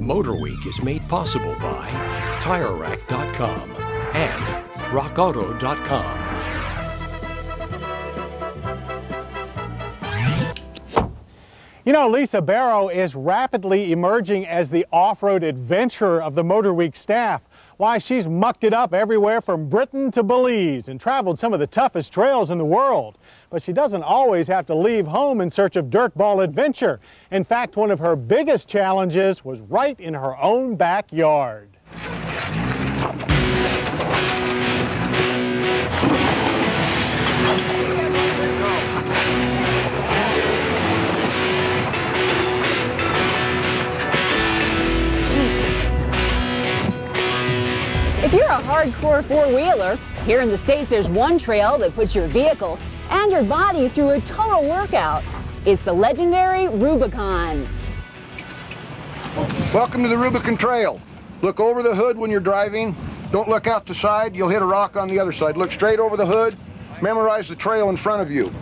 MotorWeek is made possible by TireRack.com and RockAuto.com. You know, Lisa Barrow is rapidly emerging as the off-road adventurer of the MotorWeek staff. Why, she's mucked it up everywhere from Britain to Belize and traveled some of the toughest trails in the world. But she doesn't always have to leave home in search of dirtball adventure. In fact, one of her biggest challenges was right in her own backyard. If you're a hardcore four-wheeler, here in the States there's one trail that puts your vehicle and your body through a total workout. It's the Legendary Rubicon. Welcome to the Rubicon Trail. Look over the hood when you're driving. Don't look out the side, you'll hit a rock on the other side. Look straight over the hood, memorize the trail in front of you.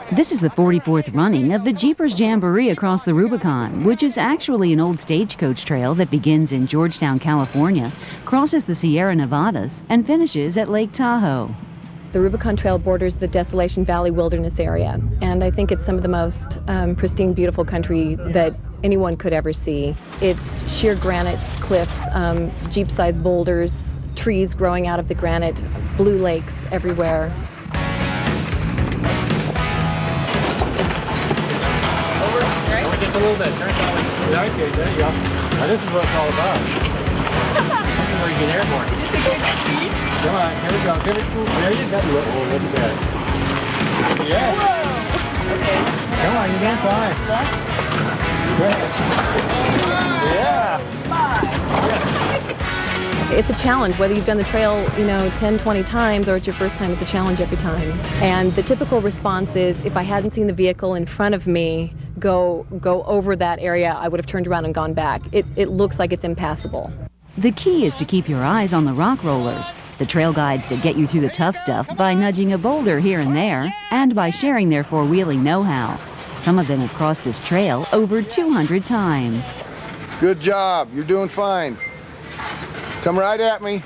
This is the 44th running of the Jeepers Jamboree across the Rubicon, which is actually an old stagecoach trail that begins in Georgetown, California, crosses the Sierra Nevadas, and finishes at Lake Tahoe. The Rubicon Trail borders the Desolation Valley Wilderness area, and I think it's some of the most pristine, beautiful country that anyone could ever see. It's sheer granite cliffs, jeep-sized boulders, trees growing out of the granite, blue lakes everywhere. Just a little bit. Turn that way. Okay, there you go. Now this is what it's all about. This is where you get airborne. Is this a good speed? Come on, here we go. Give it to there you go. Oh, look at that. Yes. Whoa. Okay. Come on, you're doing fine. Go ahead. Yeah. It's a challenge, whether you've done the trail, 10, 20 times, or it's your first time, it's a challenge every time. And the typical response is, if I hadn't seen the vehicle in front of me go over that area, I would have turned around and gone back. It looks like it's impassable. The key is to keep your eyes on the rock rollers, the trail guides that get you through the tough stuff by nudging a boulder here and there, and by sharing their four-wheeling know-how. Some of them have crossed this trail over 200 times. Good job, you're doing fine. Come right at me,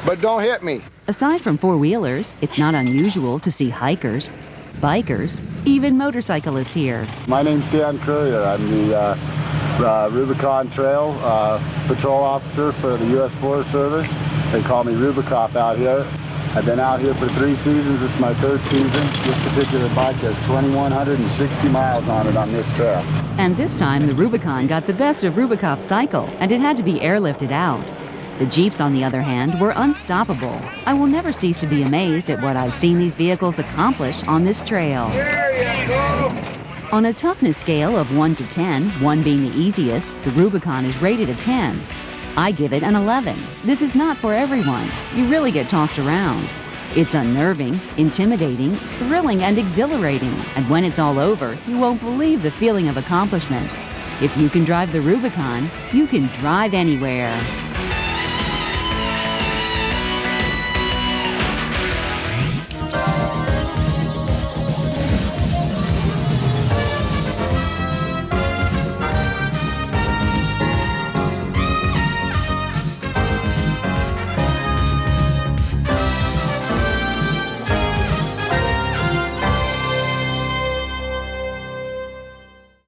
but don't hit me. Aside from four-wheelers, it's not unusual to see hikers, bikers, even motorcyclists here. My name's Dan Courier. I'm the Rubicon Trail patrol officer for the U.S. Forest Service. They call me Rubicop out here. I've been out here for 3 seasons. This is my 3rd season. This particular bike has 2,160 miles on it on this trail. And this time, the Rubicon got the best of Rubicop's cycle, and it had to be airlifted out. The Jeeps, on the other hand, were unstoppable. I will never cease to be amazed at what I've seen these vehicles accomplish on this trail. On a toughness scale of 1 to 10, 1 being the easiest, the Rubicon is rated a 10. I give it an 11. This is not for everyone. You really get tossed around. It's unnerving, intimidating, thrilling, and exhilarating. And when it's all over, you won't believe the feeling of accomplishment. If you can drive the Rubicon, you can drive anywhere.